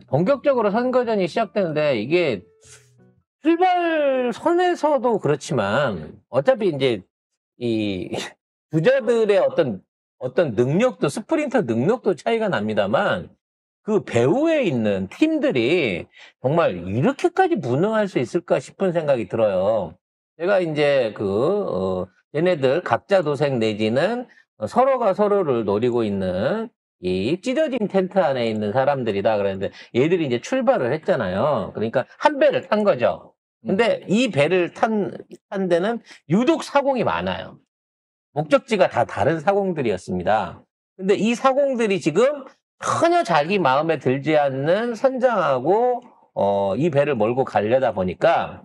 본격적으로 선거전이 시작되는데 이게 출발선에서도 그렇지만 어차피 이제 이 주자들의 어떤 능력도 스프린터 능력도 차이가 납니다만 그 배후에 있는 팀들이 정말 이렇게까지 무능할 수 있을까 싶은 생각이 들어요. 제가 이제 얘네들 각자 도생 내지는 서로가 서로를 노리고 있는 이 찢어진 텐트 안에 있는 사람들이다 그랬는데 얘들이 이제 출발을 했잖아요. 그러니까 한 배를 탄 거죠. 근데 이 배를 탄 데는 유독 사공이 많아요. 목적지가 다 다른 사공들이었습니다. 근데 이 사공들이 지금 전혀 자기 마음에 들지 않는 선장하고 이 배를 몰고 가려다 보니까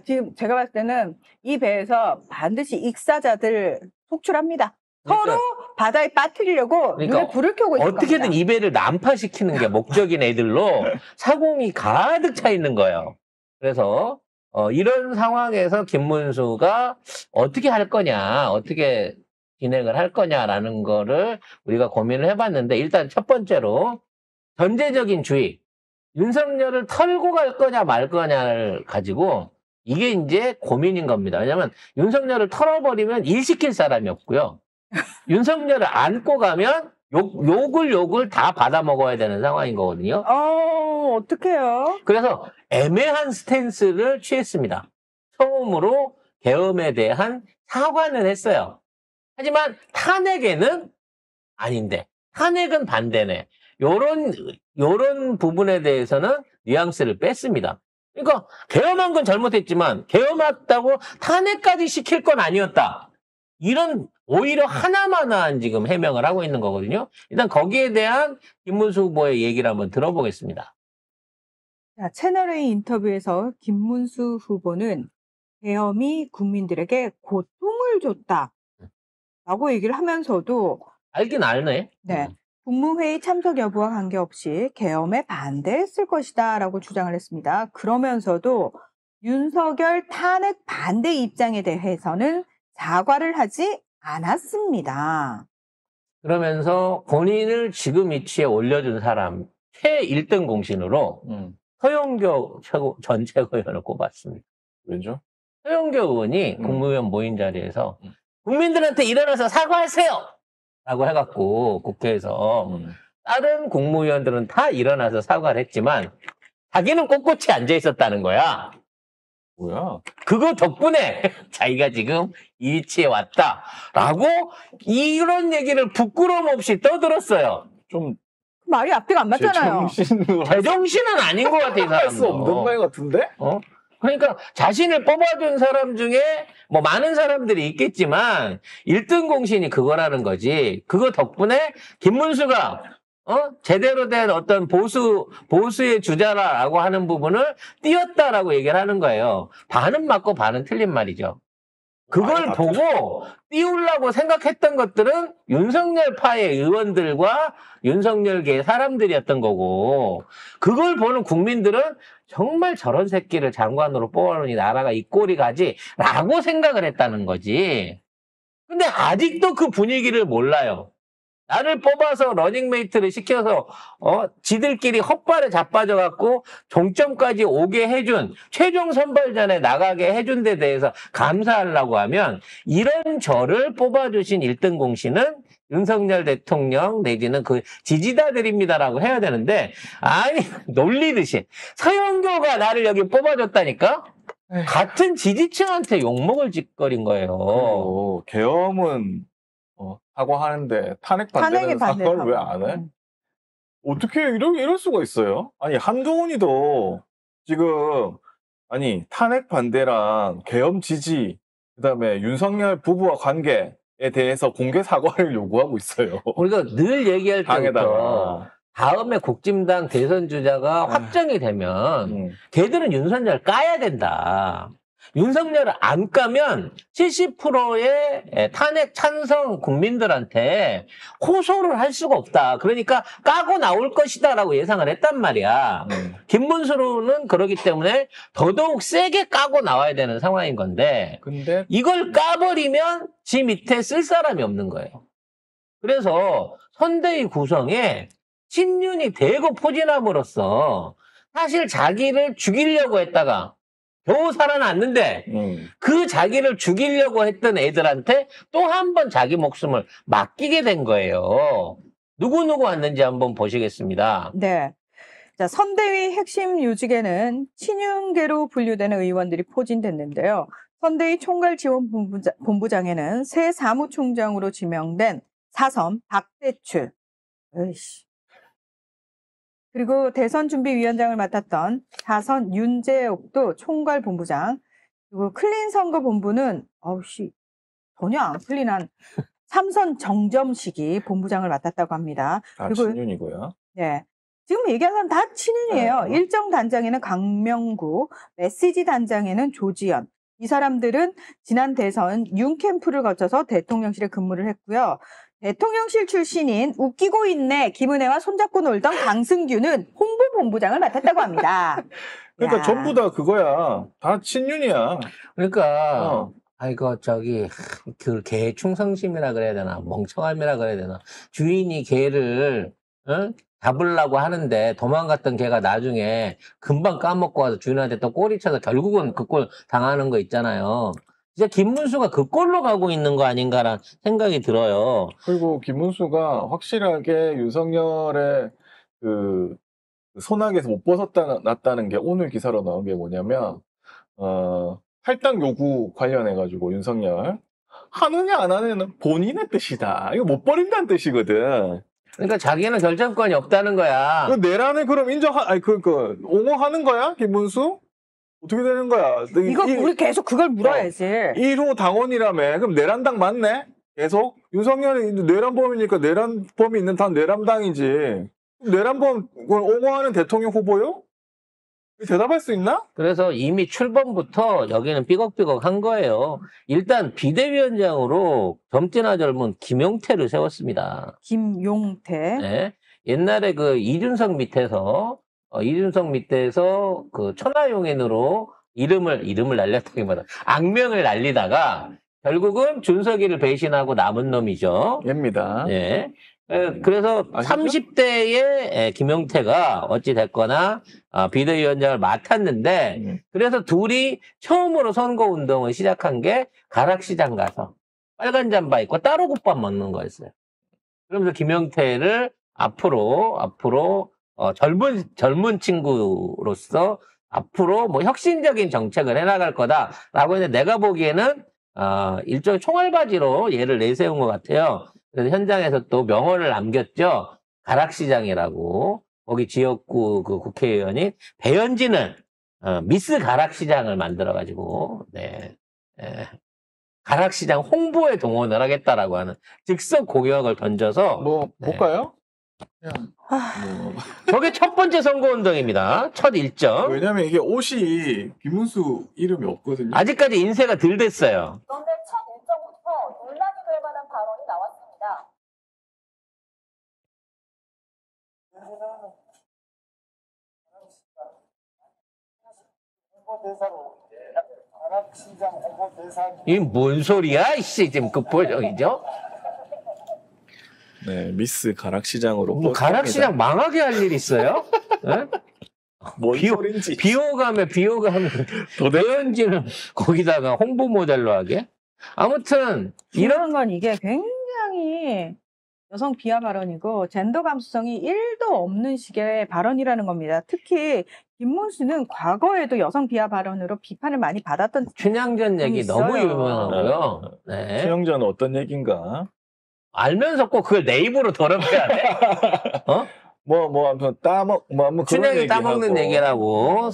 지금 제가 봤을 때는 이 배에서 반드시 익사자들 속출합니다. 서로 바다에 빠뜨리려고 눈에 불을 켜고 있을 겁니다. 어떻게든 이 배를 난파시키는 게 목적인 애들로 사공이 가득 차 있는 거예요. 그래서 이런 상황에서 김문수가 어떻게 할 거냐, 어떻게 진행을 할 거냐라는 거를 우리가 고민을 해봤는데 일단 첫 번째로 전제적인 주의, 윤석열을 털고 갈 거냐 말 거냐를 가지고 이게 이제 고민인 겁니다. 왜냐하면 윤석열을 털어버리면 일 시킬 사람이 없고요. 윤석열을 안고 가면 욕을 다 받아 먹어야 되는 상황인 거거든요. 어떡해요? 그래서 애매한 스탠스를 취했습니다. 처음으로 계엄에 대한 사과는 했어요. 하지만 탄핵에는 아닌데, 탄핵은 반대네. 요런 부분에 대해서는 뉘앙스를 뺐습니다. 그러니까 계엄한 건 잘못했지만 계엄했다고 탄핵까지 시킬 건 아니었다. 이런 오히려 하나만한 지금 해명을 하고 있는 거거든요. 일단 거기에 대한 김문수 후보의 얘기를 한번 들어보겠습니다. 자, 채널A 인터뷰에서 김문수 후보는 계엄이 국민들에게 고통을 줬다라고 얘기를 하면서도 알긴 알네. 네. 국무회의 참석 여부와 관계없이 계엄에 반대했을 것이다 라고 주장을 했습니다. 그러면서도 윤석열 탄핵 반대 입장에 대해서는 사과를 하지 않았습니다. 그러면서 본인을 지금 위치에 올려준 사람 최 1등 공신으로 서영교 전 최고위원을 꼽았습니다. 왜죠? 서영교 의원이 국무위원 모임 자리에서 국민들한테 일어나서 사과하세요! 라고 해갖고 국회에서 다른 국무위원들은 다 일어나서 사과를 했지만 자기는 꼿꼿이 앉아 있었다는 거야. 뭐야? 그거 덕분에 자기가 지금 이 위치에 왔다라고 이런 얘기를 부끄러움 없이 떠들었어요. 좀 말이 앞뒤가 안 맞잖아요. 제정신은 아닌 것 같아, 이 사람도. 할 수 없는 말 같은데? 그러니까 자신을 뽑아준 사람 중에 뭐 많은 사람들이 있겠지만 1등 공신이 그거라는 거지. 그거 덕분에 김문수가 제대로 된 어떤 보수의 주자라고 하는 부분을 띄웠다라고 얘기를 하는 거예요. 반은 맞고 반은 틀린 말이죠. 그걸 보고 띄우려고 생각했던 것들은 윤석열파의 의원들과 윤석열계의 사람들이었던 거고, 그걸 보는 국민들은 정말 저런 새끼를 장관으로 뽑아놓으니 나라가 이 꼴이 가지 라고 생각을 했다는 거지. 근데 아직도 그 분위기를 몰라요. 나를 뽑아서 러닝메이트를 시켜서 지들끼리 헛발에 자빠져갖고 종점까지 오게 해준, 최종 선발전에 나가게 해준 데 대해서 감사하려고 하면 이런 저를 뽑아주신 1등 공신은 윤석열 대통령 내지는 그 지지자들입니다라고 해야 되는데, 아니 놀리듯이 서영교가 나를 여기 뽑아줬다니까? 같은 지지층한테 욕먹을 짓거린 거예요. 계엄은 사과하는데 탄핵 반대는 사과를 왜 안 해? 어떻게 이럴 수가 있어요? 아니 한동훈이도 지금 탄핵 반대랑 계엄 지지, 그다음에 윤석열 부부와 관계에 대해서 공개 사과를 요구하고 있어요. 우리가 늘 얘기할 때부터 다음에 국진당 대선 주자가 확정이 되면 걔들은 윤석열 까야 된다. 윤석열을 안 까면 70%의 탄핵 찬성 국민들한테 호소를 할 수가 없다. 그러니까 까고 나올 것이다 라고 예상을 했단 말이야. 김문수로는 그러기 때문에 더더욱 세게 까고 나와야 되는 상황인 건데, 근데 이걸 까버리면 지 밑에 쓸 사람이 없는 거예요. 그래서 선대위 구성에 친윤이 대거 포진함으로써 사실 자기를 죽이려고 했다가 겨우 살아났는데 그 자기를 죽이려고 했던 애들한테 또 한 번 자기 목숨을 맡기게 된 거예요. 누구 왔는지 한번 보시겠습니다. 네. 자, 선대위 핵심 요직에는 친윤계로 분류되는 의원들이 포진됐는데요. 선대위 총괄지원본부장에는 새 사무총장으로 지명된 사선 박대출. 으이씨. 그리고 대선준비위원장을 맡았던 사선 윤재옥도 총괄본부장. 그리고 클린선거본부는 전혀 안 클린한 삼선 정점식이 본부장을 맡았다고 합니다. 다 그리고 친윤이고요. 네. 지금 얘기한 사람 다 친윤이에요. 일정 단장에는 강명구, 메시지 단장에는 조지연. 이 사람들은 지난 대선 윤 캠프를 거쳐서 대통령실에 근무를 했고요. 대통령실 출신인 웃기고 있네 김은혜와 손잡고 놀던 강승규는 홍보본부장을 맡았다고 합니다. 그러니까 야. 전부 다 그거야. 다 친윤이야. 그러니까 아이고 그 개 충성심이라 그래야 되나 멍청함이라 그래야 되나 주인이 개를 잡으려고 하는데 도망갔던 개가 나중에 금방 까먹고 와서 주인한테 또 꼬리 쳐서 결국은 그 꼴 당하는 거 있잖아요. 진짜 김문수가 그 꼴로 가고 있는 거 아닌가라는 생각이 들어요. 그리고 김문수가 확실하게 윤석열의 그 손아귀에서 못 벗어났다는 게 오늘 기사로 나온 게 뭐냐면 할당 요구 관련해가지고 윤석열 하느냐 안 하느냐는 본인의 뜻이다. 이거 못 버린다는 뜻이거든. 그러니까 자기는 결정권이 없다는 거야. 그 내란을 그럼 옹호하는 거야? 김문수? 어떻게 되는 거야? 이거 우리 계속 그걸 물어야지. 1호 당원이라며. 그럼 내란당 맞네? 계속? 윤석열이 내란범이니까 내란범이 있는 다 내란당이지. 내란범 옹호하는 대통령 후보요? 대답할 수 있나? 그래서 이미 출범부터 여기는 삐걱삐걱 한 거예요. 일단 비대위원장으로 젊지나 젊은 김용태를 세웠습니다. 김용태. 네. 옛날에 그 이준석 밑에서 그 천하용인으로 이름을 날렸다기보다 악명을 날리다가 결국은 준석이를 배신하고 남은 놈이죠. 얘입니다. 네. 그래서 아시죠? 30대의 김용태가 어찌 됐거나 비대위원장을 맡았는데 그래서 둘이 처음으로 선거운동을 시작한 게 가락시장 가서 빨간 잠바 입고 따로 국밥 먹는 거였어요. 그러면서 김용태를 앞으로 젊은 친구로서 앞으로 뭐 혁신적인 정책을 해나갈 거다라고 했는데 내가 보기에는 일종의 총알바지로 얘를 내세운 것 같아요. 그래서 현장에서 또 명언을 남겼죠. 가락시장이라고. 거기 지역구 그 국회의원이 배현진은 미스 가락시장을 만들어가지고 가락시장 홍보에 동원을 하겠다라고 하는 즉석 공약을 던져서 볼까요? 저게 첫 번째 선거운동입니다. 첫 일정. 왜냐면 이게 옷이 김문수 이름이 없거든요. 아직까지 인쇄가 덜 됐어요. 그런데 첫 일정부터 논란이 될 만한 발언이 나왔습니다. 이게 뭔 소리야? 이씨, 지금 급보정이죠? 네, 미스 가락시장으로. 뭐 가락시장 망하게 할 일 있어요? 네? 뭔 소린지. 비호감에 배현진을 거기다가 홍보 모델로 하게? 아무튼 이런 건 이게 굉장히 여성 비하 발언이고 젠더 감수성이 1도 없는 식의 발언이라는 겁니다. 특히 김문수는 과거에도 여성 비하 발언으로 비판을 많이 받았던 춘향전 얘기 있어요. 너무 유명하고요. 네. 춘향전은 어떤 얘기인가? 알면서 꼭 그걸 내 입으로 더럽혀야 돼? 아무튼 춘향이 따먹는 얘기라고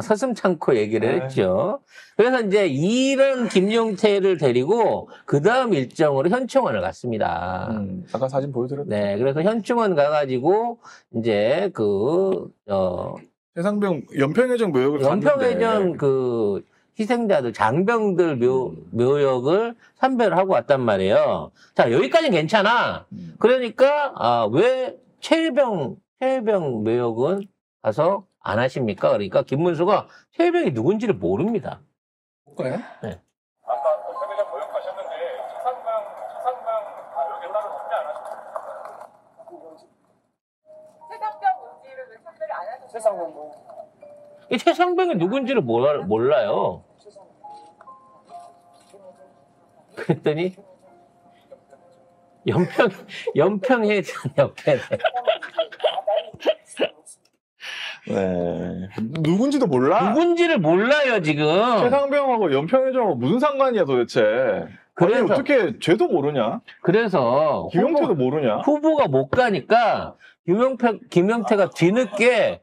서슴창고 얘기를 했죠. 그래서 이제 이런 김용태를 데리고 그 다음 일정으로 현충원을 갔습니다. 아까 사진 보여드렸죠. 네, 그래서 현충원 가가지고 이제 세상병 연평해전 묘역을 연평해전 그 희생자들 장병들 묘역을参배를 하고 왔단 말이에요. 자, 여기까지는 괜찮아. 그러니까 왜 최혜병 묘역은 가서 안 하십니까? 그러니까 김문수가 최혜병이 누군지를 모릅니다. 볼까요? 네. 아까 연평해전 모욕 가셨는데 차상병 묘역에 따로 준비 안 하셨습니까? 이 최상병이 누군지를 몰라요. 그랬더니 연평해전 옆에 네. 누군지도 몰라. 누군지를 몰라요 지금. 최상병하고 연평해전하고 무슨 상관이야 도대체. 아니 그래서- 어떻게 쟤도 모르냐? 그래서 김용태도 모르냐? 후보가 못 가니까 김용태가 뒤늦게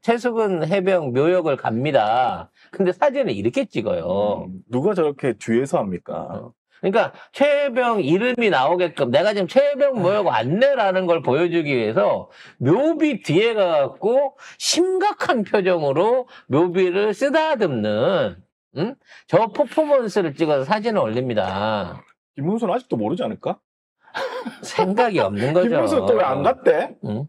최수근 해병 묘역을 갑니다. 근데 사진을 이렇게 찍어요. 누가 저렇게 뒤에서 합니까? 그러니까 최해병 이름이 나오게끔 내가 지금 최해병 묘역 안내라는 걸 보여주기 위해서 묘비 뒤에 가갖고 심각한 표정으로 묘비를 쓰다듬는 저 퍼포먼스를 찍어서 사진을 올립니다. 김문수는 아직도 모르지 않을까? 생각이 없는 거죠. 김문수 또 왜 안 갔대? 응?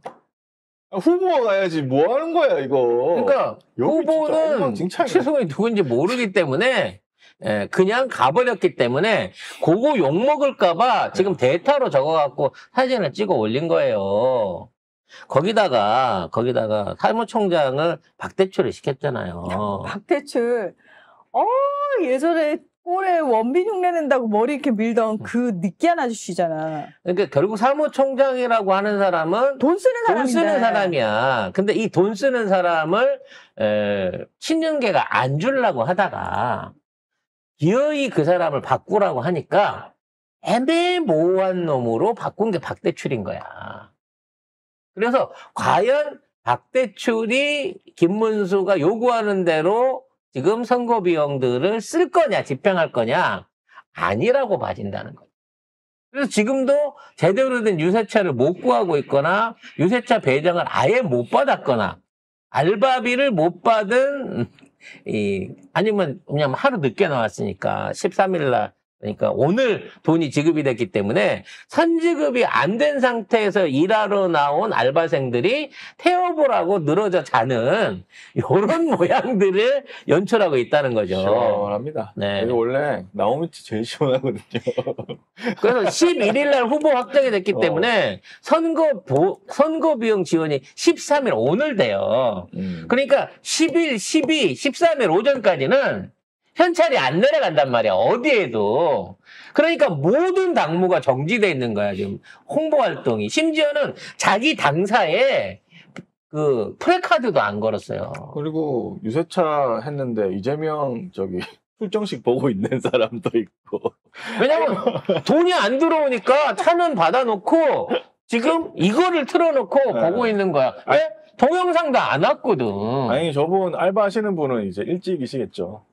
후보가 가야지 뭐 하는 거야 이거. 그러니까 여기 진짜 후보는 엉망진창이네. 최승훈이 누군지 모르기 때문에 그냥 가버렸기 때문에 그거 욕먹을까봐 지금 데이터로 적어갖고 사진을 찍어 올린 거예요. 거기다가 사무총장을 박대출을 시켰잖아요. 박대출. 예전에 꼴에 원빈 흉내 낸다고 머리 이렇게 밀던 그 느끼한 아저씨잖아. 그러니까 결국 사무총장이라고 하는 사람은 돈 쓰는 돈 사람인데. 쓰는 사람이야. 근데 이 돈 쓰는 사람을 친윤계가 안 주려고 하다가 기어이 그 사람을 바꾸라고 하니까 애매모호한 놈으로 바꾼 게 박대출인 거야. 그래서 과연 박대출이 김문수가 요구하는 대로 지금 선거 비용들을 쓸 거냐, 집행할 거냐, 아니라고 봐진다는 거죠. 그래서 지금도 제대로 된 유세차를 못 구하고 있거나, 유세차 배정을 아예 못 받았거나, 알바비를 못 받은, 아니면 그냥 하루 늦게 나왔으니까, 13일날, 그러니까 오늘 돈이 지급이 됐기 때문에 선지급이 안 된 상태에서 일하러 나온 알바생들이 태워보라고 늘어져 자는 이런 모양들을 연출하고 있다는 거죠. 시원합니다. 네. 여기 원래 나오미치 제일 시원하거든요. 그래서 11일 날 후보 확정이 됐기 때문에 선거 비용 지원이 13일 오늘 돼요. 그러니까 10일, 12, 13일 오전까지는 현찰이 안 내려간단 말이야. 어디에도. 그러니까 모든 당무가 정지돼 있는 거야. 지금 홍보 활동이. 심지어는 자기 당사에 그 프레카드도 안 걸었어요. 그리고 유세차 했는데 이재명 출정식 보고 있는 사람도 있고. 왜냐면 돈이 안 들어오니까 차는 받아놓고 지금 이거를 틀어놓고 보고 있는 거야. 왜? 동영상도 안 왔거든. 아니 저분 알바하시는 분은 이제 일찍이시겠죠.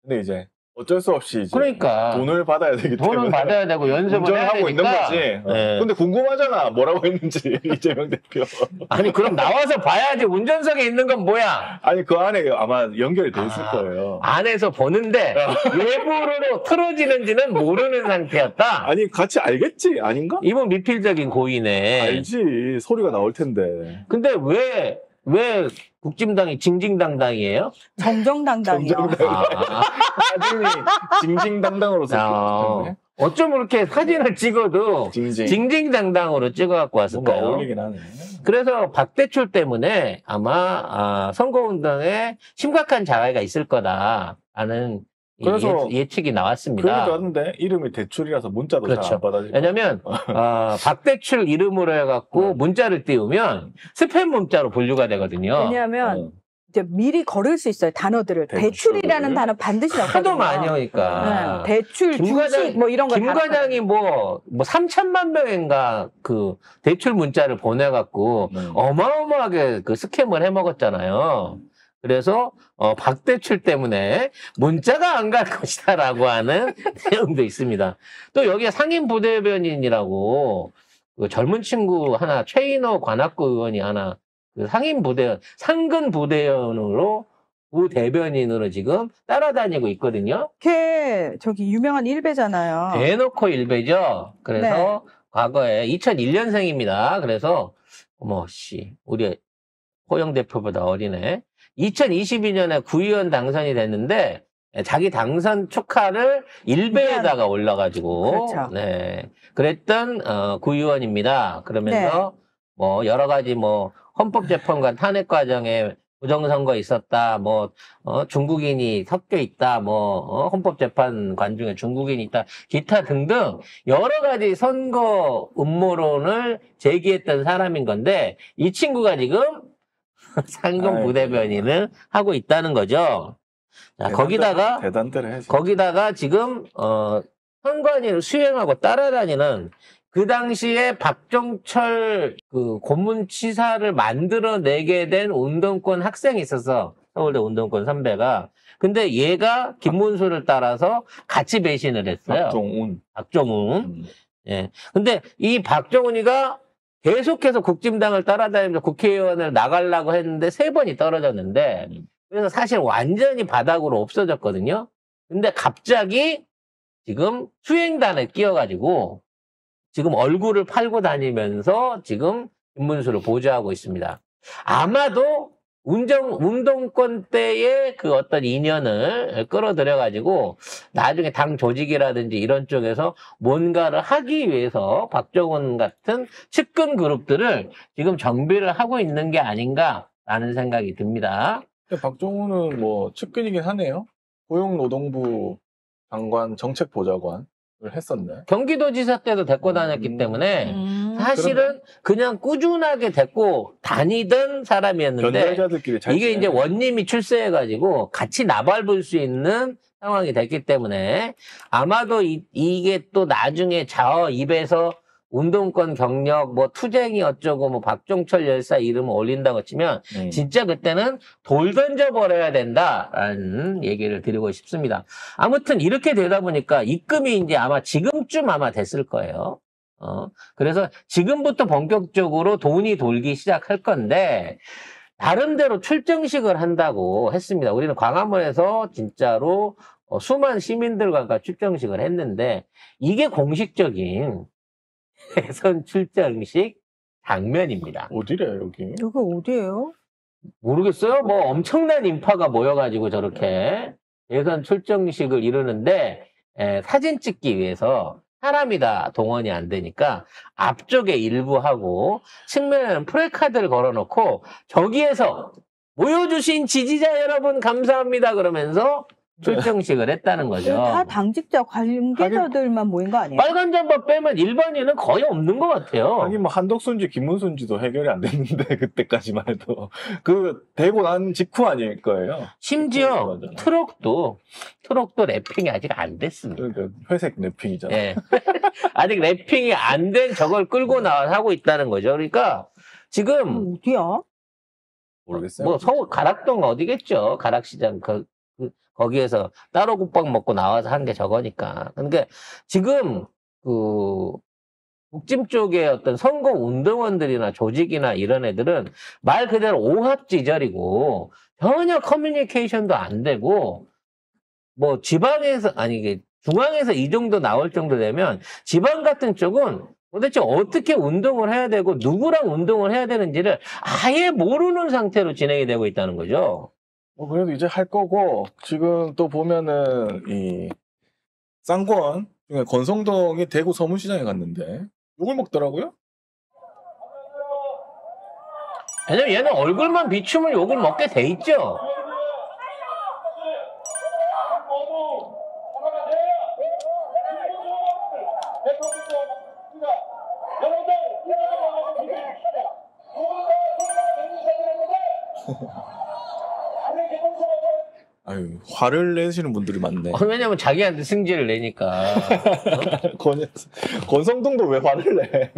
근데 이제 어쩔 수 없이 이제 그러니까 돈을 받아야 되기 때문에 돈을 받아야 되고 연습을 해야 운전하고 되니까. 있는 거지. 네. 근데 궁금하잖아. 뭐라고 했는지 이재명 대표. 아니 그럼 나와서 봐야지. 운전석에 있는 건 뭐야? 아니 그 안에 아마 연결이 돼 있을 거예요. 안에서 보는데 외부로 틀어지는지는 모르는 상태였다. 아니 같이 알겠지 아닌가? 이분 미필적인 고의네. 알지 소리가 나올 텐데. 근데 왜 국진당이 징징당당이에요? 정정당당이요. 사진이 징징당당으로 썼기 어쩜 그렇게 사진을 찍어도 징징. 징징당당으로 찍어갖고 뭔가 왔을까요? 어울리긴 하네. 그래서 박대출 때문에 아마 선거운동에 심각한 자해가 있을 거다라는 그래서 예측이 그러니까 나왔습니다. 하는데 이름이 대출이라서 문자도 그렇죠. 잘 안 받아지고. 왜냐면 박대출 이름으로 해갖고 문자를 띄우면 스팸 문자로 분류가 되거든요. 왜냐하면 이제 미리 걸을 수 있어요. 단어들을. 대출. 대출이라는 단어 반드시 넣거든요. 하도 많이 오니까. 대출, 주식 뭐 이런 거. 김 과장이 뭐 3천만 명인가 그 대출 문자를 보내갖고 어마어마하게 그 스캠을 해먹었잖아요. 그래서 박대출 때문에 문자가 안 갈 것이다라고 하는 내용도 있습니다. 또 여기에 상임 부대변인이라고 그 젊은 친구 하나 최인호 관악구 의원이 하나 그 상근 부대원으로 부대변인으로 지금 따라다니고 있거든요. 걔 저기 유명한 일베잖아요. 대놓고 일베죠. 그래서 네. 과거에 2001년생입니다. 그래서 우리 호영 대표보다 어리네. 2022년에 구의원 당선이 됐는데 자기 당선 축하를 일베에다가 올려가지고 그렇죠. 네 그랬던 구의원입니다. 그러면서 뭐 여러 가지 뭐 헌법재판관 탄핵 과정에 부정선거 있었다, 뭐 중국인이 섞여 있다, 뭐 헌법재판관 중에 중국인이 있다, 기타 등등 여러 가지 선거 음모론을 제기했던 사람인 건데 이 친구가 지금 상금 부대변인을 하고 있다는 거죠. 자, 대단대로 해야지. 거기다가 지금 선관위를 수행하고 따라다니는 그 당시에 박종철 그 고문치사를 만들어내게 된 운동권 학생이 있어서 서울대 운동권 선배가. 근데 얘가 김문수를 따라서 같이 배신을 했어요. 박종훈. 예. 근데 이 박종훈이가 계속해서 국진당을 따라다니면서 국회의원을 나가려고 했는데 3번이 떨어졌는데 그래서 사실 완전히 바닥으로 없어졌거든요. 근데 갑자기 지금 수행단에 끼어가지고 지금 얼굴을 팔고 다니면서 지금 김문수를 보좌하고 있습니다. 아마도 운동권 때의 그 어떤 인연을 끌어들여가지고 나중에 당 조직이라든지 이런 쪽에서 뭔가를 하기 위해서 박정훈 같은 측근 그룹들을 지금 정비를 하고 있는 게 아닌가라는 생각이 듭니다. 박정훈은 뭐 측근이긴 하네요. 고용노동부 장관 정책보좌관을 했었네. 경기도지사 때도 데리고 다녔기 때문에 사실은 그냥 꾸준하게 데리고 다니던 사람이었는데 견달자들끼리 잘 이게 이제 지내네. 원님이 출세해가지고 같이 나발볼 수 있는 상황이 됐기 때문에 아마도 이게 또 나중에 자어 입에서 운동권 경력, 뭐 투쟁이 어쩌고, 뭐 박종철 열사 이름을 올린다고 치면 진짜 그때는 돌 던져버려야 된다라는 얘기를 드리고 싶습니다. 아무튼 이렇게 되다 보니까 입금이 이제 아마 지금쯤 아마 됐을 거예요. 그래서 지금부터 본격적으로 돈이 돌기 시작할 건데 나름대로 출정식을 한다고 했습니다. 우리는 광화문에서 진짜로 수많은 시민들과 출정식을 했는데 이게 공식적인 대선 출정식 장면입니다. 어디래 여기? 여기 어디예요? 모르겠어요. 뭐 엄청난 인파가 모여가지고 저렇게 대선 출정식을 이루는데 사진 찍기 위해서 사람이 다 동원이 안 되니까 앞쪽에 일부 하고 측면에는 프레카드를 걸어놓고 저기에서 모여주신 지지자 여러분 감사합니다 그러면서 출정식을 했다는 거죠. 다 당직자 관계자들만 모인 거 아니에요? 빨간 잠바 빼면 일반인은 거의 없는 것 같아요. 하긴 뭐 한덕수인지 김문수인지도 해결이 안 됐는데 그때까지만 해도 그 되고 난 직후 아닐 거예요. 심지어 맞아. 트럭도 래핑이 아직 안 됐습니다. 그러니까 회색 랩핑이잖아. 예. 아직 래핑이 안 된 저걸 끌고 나와서 하고 있다는 거죠. 그러니까 지금 어디야? 모르겠어요. 뭐 서울 가락동 어디겠죠. 가락시장 거기에서 따로 국밥 먹고 나와서 한 게 저거니까. 그러니까 지금 북진 쪽의 어떤 선거 운동원들이나 조직이나 이런 애들은 말 그대로 오합지졸이고 전혀 커뮤니케이션도 안 되고 뭐 지방에서 아니 이게 중앙에서 이 정도 나올 정도 되면 지방 같은 쪽은 도대체 어떻게 운동을 해야 되고 누구랑 운동을 해야 되는지를 아예 모르는 상태로 진행이 되고 있다는 거죠. 뭐 그래도 이제 할 거고 지금 또 보면은 이 쌍권 중에 권성동이 대구 서문시장에 갔는데 욕을 먹더라고요. 왜냐면 얘는 얼굴만 비추면 욕을 먹게 돼 있죠. 아유 화를 내시는 분들이 많네. 왜냐면 자기한테 승질을 내니까. 권성동도 왜 화를 내?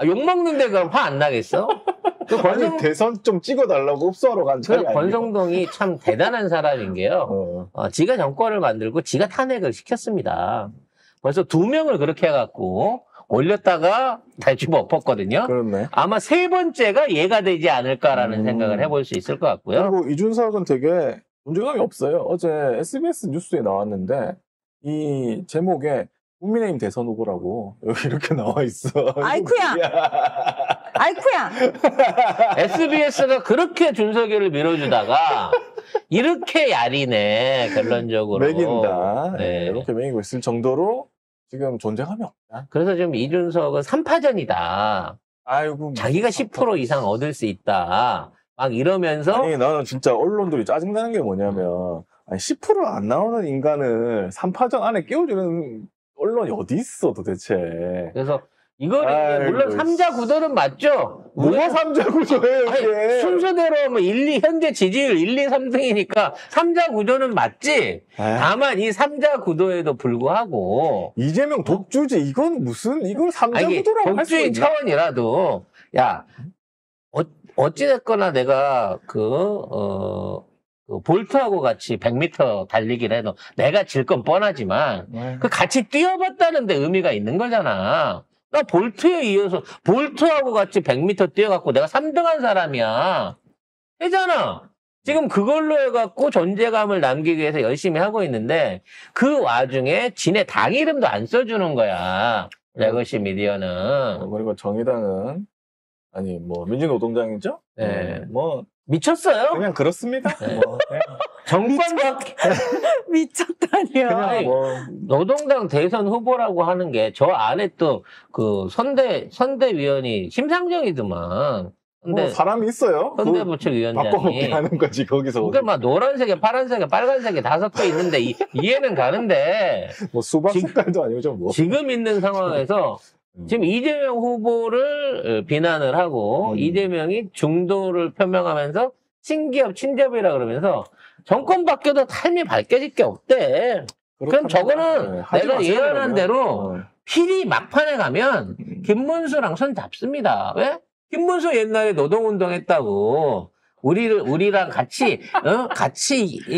욕 먹는데 그럼 화 안 나겠어? 아니, 대선 좀 찍어달라고 흡수하러 간 자리 아니에요? 권성동이 참 대단한 사람인 게요. 지가 정권을 만들고 지가 탄핵을 시켰습니다. 벌써 2명을 그렇게 해갖고 올렸다가 다시 엎었거든요. 그렇네. 아마 3번째가 얘가 되지 않을까라는 생각을 해볼 수 있을 것 같고요. 그리고 이준석은 되게 존재감이 없어요. 어제 SBS 뉴스에 나왔는데 이 제목에 국민의힘 대선 후보라고 여기 이렇게 나와 있어. 아이쿠야! 아이쿠야! SBS가 그렇게 준석이를 밀어주다가 이렇게 야리네 결론적으로. 매긴다. 네. 이렇게 매기고 있을 정도로 지금 존재감이 없다. 그래서 지금 이준석은 3파전이다. 아이고. 자기가 10% 이상 얻을 수 있다. 막 이러면서 아니, 나는 진짜 언론들이 짜증나는 게 뭐냐면, 아니, 10%안 나오는 인간을 3파전 안에 끼워주는 언론이 어디 있어, 도대체. 그래서 이거를 아이고, 물론 삼자 구도는 맞죠. 뭐가 삼자구조예요, 아니, 이게. 순서대로 뭐 1, 2 현재 지지율 1, 2, 3등이니까 삼자 구도는 맞지. 다만 이 삼자 구도에도 불구하고 이재명 독주지, 이건 무슨, 이걸 삼자구도라고 할 수 독주의 있나? 차원이라도 야 어찌됐거나 내가 그 볼트하고 같이 100m 달리기를 해도 내가 질 건 뻔하지만 네. 그 같이 뛰어봤다는 데 의미가 있는 거잖아. 나 볼트에 이어서 볼트하고 같이 100m 뛰어갖고 내가 3등한 사람이야. 되잖아. 지금 그걸로 해갖고 존재감을 남기기 위해서 열심히 하고 있는데 그 와중에 지네 당 이름도 안 써주는 거야. 레거시 미디어는. 그리고 정의당은, 아니, 뭐, 민주노동당이죠? 네. 뭐, 미쳤어요? 그냥 그렇습니다. 네. 뭐, 그냥, 정권과 미쳤다니요. 그냥 뭐, 노동당 대선 후보라고 하는 게 저 안에 또 그 선대위원이 심상정이더만. 근데 뭐 사람이 있어요. 선대부측 위원장이. 바꿔먹게 하는 거지, 거기서. 그게 막 노란색에 파란색에 빨간색에 다 섞여 있는데 이해는 가는데 뭐, 수박 지금- 색깔도 아니고, 뭐. 지금 있는 상황에서 지금 이재명 후보를 비난을 하고 이재명이 중도를 표명하면서 친기업 친접이라 그러면서 정권 바뀌어도 삶이 밝혀질 게 없대. 그럼 저거는 하지 내가 마세요, 예언한 그러면. 대로 필히 막판에 가면 김문수랑 손 잡습니다. 왜? 김문수 옛날에 노동운동 했다고. 우리랑 같이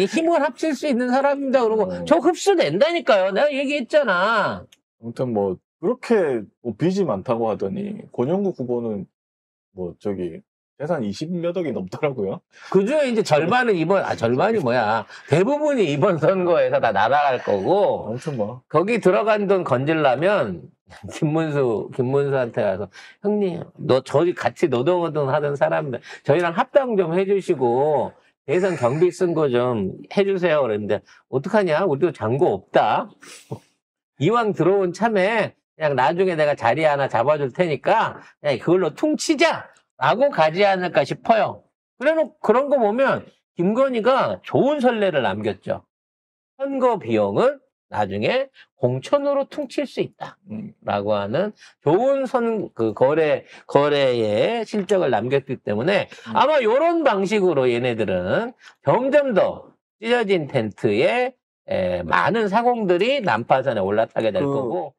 힘을 합칠 수 있는 사람입니다. 그러고 저 흡수된다니까요. 내가 얘기했잖아. 아무튼 뭐, 그렇게 뭐 빚이 많다고 하더니, 권영국 후보는 뭐, 재산 20몇 억이 넘더라고요. 그 중에 이제 절반은 절반이 뭐야. 대부분이 이번 선거에서 다 날아갈 거고, 아무튼 뭐. 거기 들어간 돈 건질라면, 김문수한테 가서, 형님, 저희 같이 노동운동 하던 사람들, 저희랑 합당 좀 해주시고, 대선 경비 쓴 거 좀 해주세요. 그랬는데, 어떡하냐? 우리도 잔고 없다. 이왕 들어온 참에, 그냥 나중에 내가 자리 하나 잡아줄 테니까, 그냥 그걸로 퉁치자! 라고 가지 않을까 싶어요. 그런 거 보면, 김건희가 좋은 선례를 남겼죠. 선거 비용은 나중에 공천으로 퉁칠 수 있다. 라고 하는 좋은 거래의 실적을 남겼기 때문에 아마 이런 방식으로 얘네들은 점점 더 찢어진 텐트에 많은 사공들이 난파선에 올라타게 될 거고